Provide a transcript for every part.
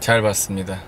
잘 봤습니다.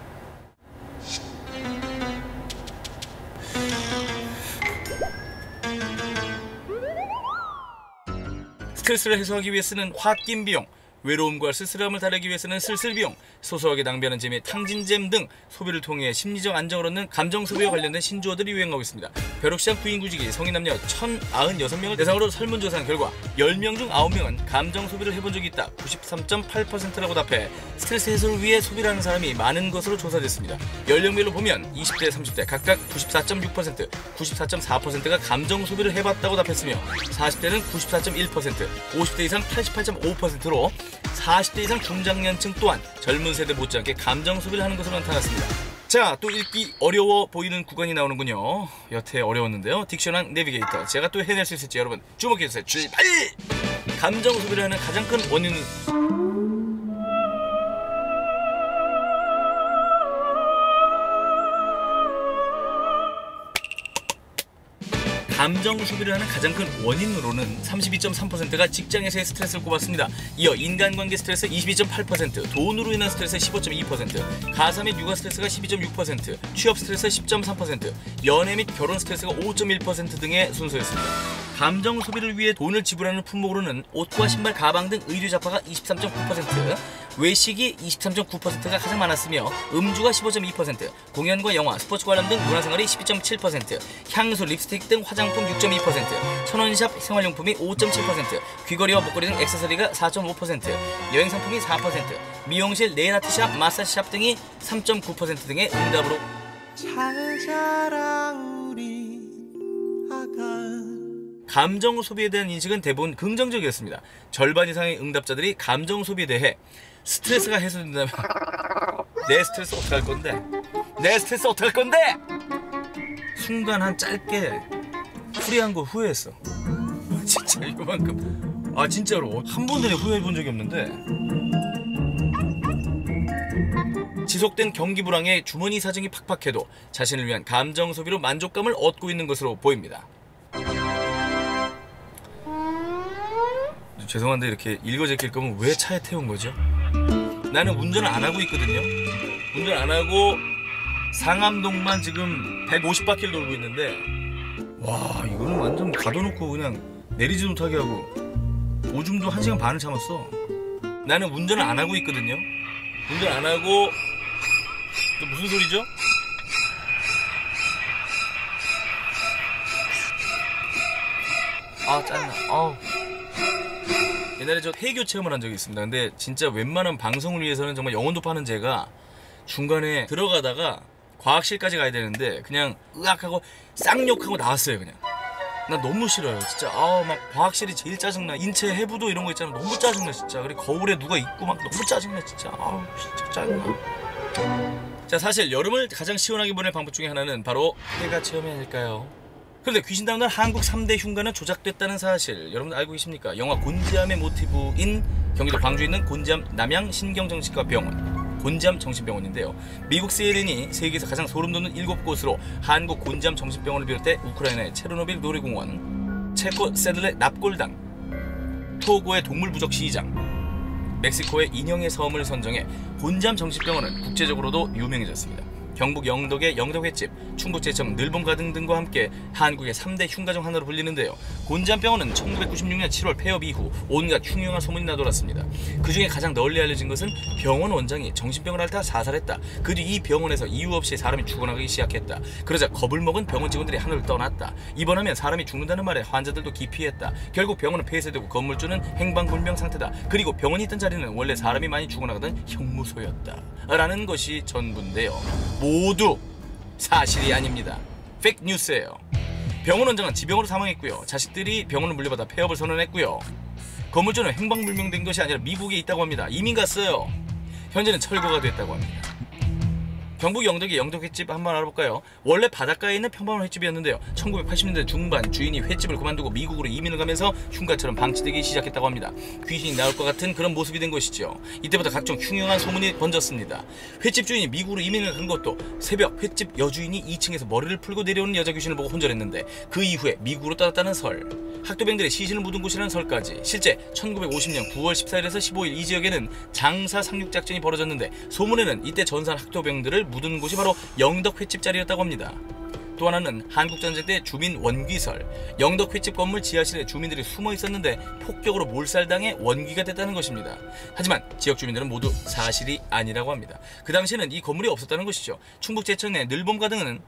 스트레스를 해소하기 위해 쓰는 홧김 비용, 외로움과 쓸쓸함을 다루기 위해서는 쓸쓸비용, 소소하게 낭비하는 재미 탕진잼 등 소비를 통해 심리적 안정을 얻는 감정 소비와 관련된 신조어들이 유행하고 있습니다. 벼룩시장 부인구직이 성인 남녀 1,096명을 대상으로 설문조사한 결과 10명 중 9명은 감정 소비를 해본 적이 있다 93.8%라고 답해 스트레스 해소를 위해 소비를 하는 사람이 많은 것으로 조사됐습니다. 연령별로 보면 20대, 30대 각각 94.6%, 94.4%가 감정 소비를 해봤다고 답했으며 40대는 94.1%, 50대 이상 88.5%로 40대 이상 중장년층 또한 젊은 세대 못지않게 감정 소비를 하는 것으로 나타났습니다. 자, 또 읽기 어려워 보이는 구간이 나오는군요. 여태 어려웠는데요. 딕션왕 내비게이터, 제가 또 해낼 수 있을지 여러분 주목해주세요. 출발! 감정 소비를 하는 가장 큰 원인은 감정 소비를 하는 가장 큰 원인으로는 32.3%가 직장에서의 스트레스를 꼽았습니다. 이어 인간관계 스트레스 22.8%, 돈으로 인한 스트레스 15.2%, 가사 및 육아 스트레스가 12.6%, 취업 스트레스 10.3%, 연애 및 결혼 스트레스가 5.1% 등의 순서였습니다. 감정 소비를 위해 돈을 지불하는 품목으로는 옷과 신발, 가방 등 의류 잡화가 23.9%, 외식이 23.9%가 가장 많았으며 음주가 15.2%, 공연과 영화, 스포츠 관람 등 문화생활이 12.7%, 향수, 립스틱 등 화장품 6.2%, 천원샵 생활용품이 5.7%, 귀걸이와 목걸이 등 액세서리가 4.5%, 여행상품이 4%, 미용실, 네일아트샵, 마사지샵 등이 3.9% 등의 응답으로 잘 자라 우리 아가. 감정 소비에 대한 인식은 대부분 긍정적이었습니다. 절반 이상의 응답자들이 감정 소비에 대해 스트레스가 해소된다면 내 스트레스 어떡할 건데? 내 스트레스 어떡할 건데? 순간 한 짧게 풀이한 거 후회했어. 진짜 이거만큼 진짜로 한 번도 후회해 본 적이 없는데 지속된 경기 불황에 주머니 사정이 팍팍해도 자신을 위한 감정 소비로 만족감을 얻고 있는 것으로 보입니다. 죄송한데 이렇게 읽어 제낄 거면 왜 차에 태운 거죠? 나는 운전을 안 하고 있거든요. 운전 안 하고 상암동만 지금 150바퀴를 돌고 있는데 와, 이거는 완전 가둬놓고 그냥 내리지 못하게 하고 오줌도 1시간 반을 참았어. 나는 운전을 안 하고 있거든요. 운전 안 하고 또 무슨 소리죠? 짜증나. 옛날에 저 폐교 체험을 한 적이 있습니다. 근데 진짜 웬만한 방송을 위해서는 정말 영혼도 파는 제가 중간에 들어가다가 과학실까지 가야 되는데 그냥 으악하고 쌍욕하고 나왔어요. 그냥 나 너무 싫어요 진짜. 막 과학실이 제일 짜증나. 인체 해부도 이런 거 있잖아. 너무 짜증나 진짜. 그리고 거울에 누가 있고 막 너무 짜증나 진짜. 진짜 짜증나. 자, 사실 여름을 가장 시원하게 보낼 방법 중에 하나는 바로 폐가 체험이 아닐까요? 그런데 귀신다운 날 한국 3대 흉가는 조작됐다는 사실 여러분 알고 계십니까? 영화 곤지암의 모티브인 경기도 광주에 있는 곤지암 남양 신경정신과 병원, 곤지암 정신병원인데요. 미국 CNN이 세계에서 가장 소름돋는 7곳으로 한국 곤지암 정신병원을 비롯해 우크라이나의 체르노빌 놀이공원, 체코 세들레 납골당, 토고의 동물부적 시장, 멕시코의 인형의 섬을 선정해 곤지암 정신병원은 국제적으로도 유명해졌습니다. 경북 영덕의 영덕횟집, 충북 제천 늘봄가등 등과 함께 한국의 3대 흉가 중 하나로 불리는데요. 곤지암병원은 1996년 7월 폐업 이후 온갖 흉흉한 소문이 나돌았습니다. 그 중에 가장 널리 알려진 것은 병원 원장이 정신병을 앓다 자살했다. 그 뒤 이 병원에서 이유 없이 사람이 죽어나가기 시작했다. 그러자 겁을 먹은 병원 직원들이 하늘을 떠났다. 입원하면 사람이 죽는다는 말에 환자들도 기피했다. 결국 병원은 폐쇄되고 건물주는 행방불명 상태다. 그리고 병원이 있던 자리는 원래 사람이 많이 죽어나가던 형무소였다. 라는 것이 전부인데요. 모두 사실이 아닙니다. 페이크 뉴스예요. 병원 원장은 지병으로 사망했고요. 자식들이 병원을 물려받아 폐업을 선언했고요. 건물주는 행방불명된 것이 아니라 미국에 있다고 합니다. 이민 갔어요. 현재는 철거가 됐다고 합니다. 경북 영덕의 영덕횟집 한번 알아볼까요? 원래 바닷가에 있는 평범한 횟집이었는데요. 1980년대 중반 주인이 횟집을 그만두고 미국으로 이민을 가면서 흉가처럼 방치되기 시작했다고 합니다. 귀신이 나올 것 같은 그런 모습이 된 것이죠. 이때부터 각종 흉흉한 소문이 번졌습니다. 횟집 주인이 미국으로 이민을 간 것도 새벽 횟집 여주인이 2층에서 머리를 풀고 내려오는 여자 귀신을 보고 혼절했는데 그 이후에 미국으로 떠났다는 설, 학도병들의 시신을 묻은 곳이라는 설까지. 실제 1950년 9월 14일에서 15일 이 지역에는 장사 상륙작전이 벌어졌는데 소문에는 이때 전사한 학도병들을 묻은 곳이 바로 영덕 횟집 자리였다고 합니다. 또 하나는 한국전쟁 때 주민 원귀설, 영덕 횟집 건물 지하실에 주민들이 숨어 있었는데 폭격으로 몰살당해 원귀가 됐다는 것입니다. 하지만 지역 주민들은 모두 사실이 아니라고 합니다. 그 당시에는 이 건물이 없었다는 것이죠. 충북 제천 내 늘봄가 등은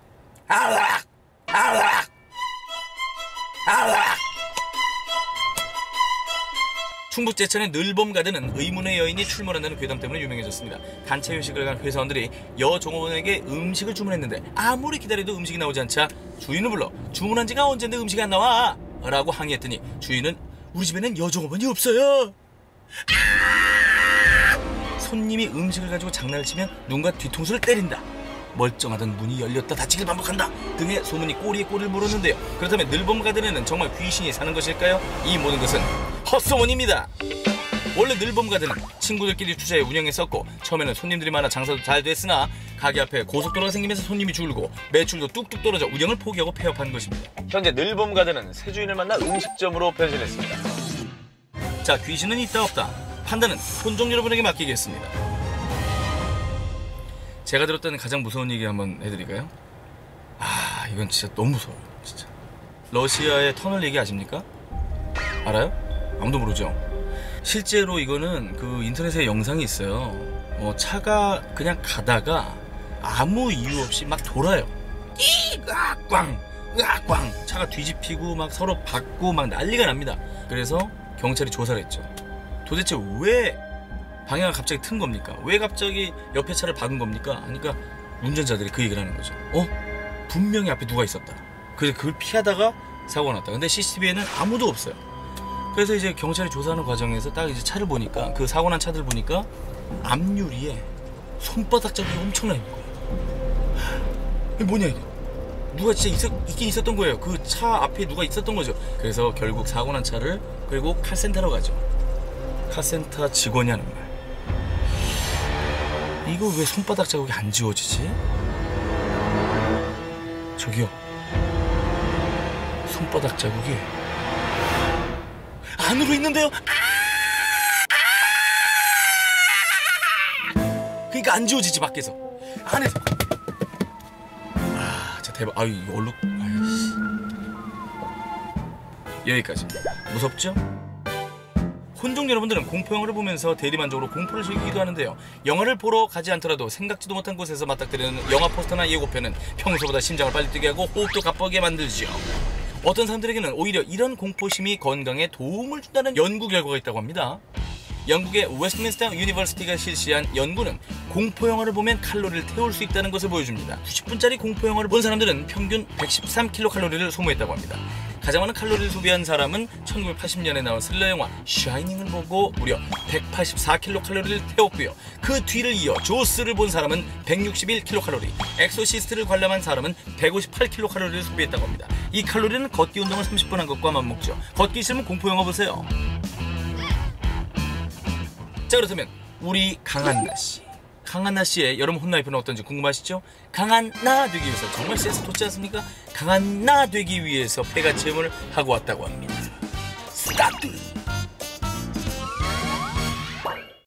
충북 제천의 늘봄가든은 의문의 여인이 출몰한다는 괴담 때문에 유명해졌습니다. 단체 회식을 간 회사원들이 여종업원에게 음식을 주문했는데 아무리 기다려도 음식이 나오지 않자 주인을 불러 주문한 지가 언젠데 음식이 안 나와? 라고 항의했더니 주인은 우리 집에는 여종업원이 없어요. 손님이 음식을 가지고 장난을 치면 누군가 뒤통수를 때린다, 멀쩡하던 문이 열렸다 닫히길 반복한다 등의 소문이 꼬리에 꼬리를 물었는데요. 그렇다면 늘봄가든에는 정말 귀신이 사는 것일까요? 이 모든 것은 헛소문입니다. 원래 늘봄가든은 친구들끼리 투자해 운영했었고 처음에는 손님들이 많아 장사도 잘 됐으나 가게 앞에 고속도로가 생기면서 손님이 줄고 매출도 뚝뚝 떨어져 운영을 포기하고 폐업한 것입니다. 현재 늘봄가든은 새 주인을 만나 음식점으로 변신했습니다. 자, 귀신은 있다 없다 판단은 손종 여러분에게 맡기겠습니다. 제가 들었던 가장 무서운 얘기 한번 해드릴까요? 아, 이건 진짜 너무 무서워요. 진짜. 러시아의 터널 얘기 아십니까? 알아요? 아무도 모르죠? 실제로 이거는 그 인터넷에 영상이 있어요. 차가 그냥 가다가 아무 이유 없이 막 돌아요. 으악꽝 으악꽝 차가 뒤집히고 막 서로 박고 막 난리가 납니다. 그래서 경찰이 조사를 했죠. 도대체 왜 방향을 갑자기 튼 겁니까? 왜 갑자기 옆에 차를 박은 겁니까? 하니까 운전자들이 그 얘기를 하는 거죠. 분명히 앞에 누가 있었다. 그래서 그걸 피하다가 사고가 났다. 근데 CCTV에는 아무도 없어요. 그래서 이제 경찰이 조사하는 과정에서 딱 이제 차를 보니까 그 사고 난 차들 보니까 앞유리에 손바닥 자국이 엄청나 있는 거예요. 이게 뭐냐 이게? 누가 진짜 있긴 있었던 거예요. 그 차 앞에 누가 있었던 거죠. 그래서 결국 사고 난 차를 끌고 카센터로 가죠. 카센터 직원이 하는 말. 이거 왜 손바닥 자국이 안 지워지지? 저기요. 손바닥 자국이 안으로 있는데요. 그러니까 안 지워지지 밖에서. 안에서. 진짜 대박. 아유, 이거 얼룩. 아이씨. 여기까지. 무섭죠? 혼종 여러분들은 공포영화를 보면서 대리만족으로 공포를 즐기기도 하는데요. 영화를 보러 가지 않더라도 생각지도 못한 곳에서 맞닥뜨리는 영화 포스터나 예고편은 평소보다 심장을 빨리 뛰게 하고 호흡도 가쁘게 만들지요. 어떤 사람들에게는 오히려 이런 공포심이 건강에 도움을 준다는 연구 결과가 있다고 합니다. 영국의 웨스트민스터 유니버시티가 실시한 연구는 공포영화를 보면 칼로리를 태울 수 있다는 것을 보여줍니다. 90분짜리 공포영화를 본 사람들은 평균 113kcal를 소모했다고 합니다. 가장 많은 칼로리를 소비한 사람은 1980년에 나온 스릴러 영화 샤이닝을 보고 무려 184kcal를 태웠고요. 그 뒤를 이어 조스를 본 사람은 161kcal, 엑소시스트를 관람한 사람은 158kcal를 소비했다고 합니다. 이 칼로리는 걷기 운동을 30분 한 것과 맞먹죠. 걷기 싫으면 공포영화 보세요. 자, 그렇다면 우리 강한나씨, 강한나씨의 여러분 혼나이프는 어떤지 궁금하시죠? 강한나 되기 위해서 정말 센스 돋지 않습니까? 강한나 되기 위해서 폐가 체험을 하고 왔다고 합니다. 스타트!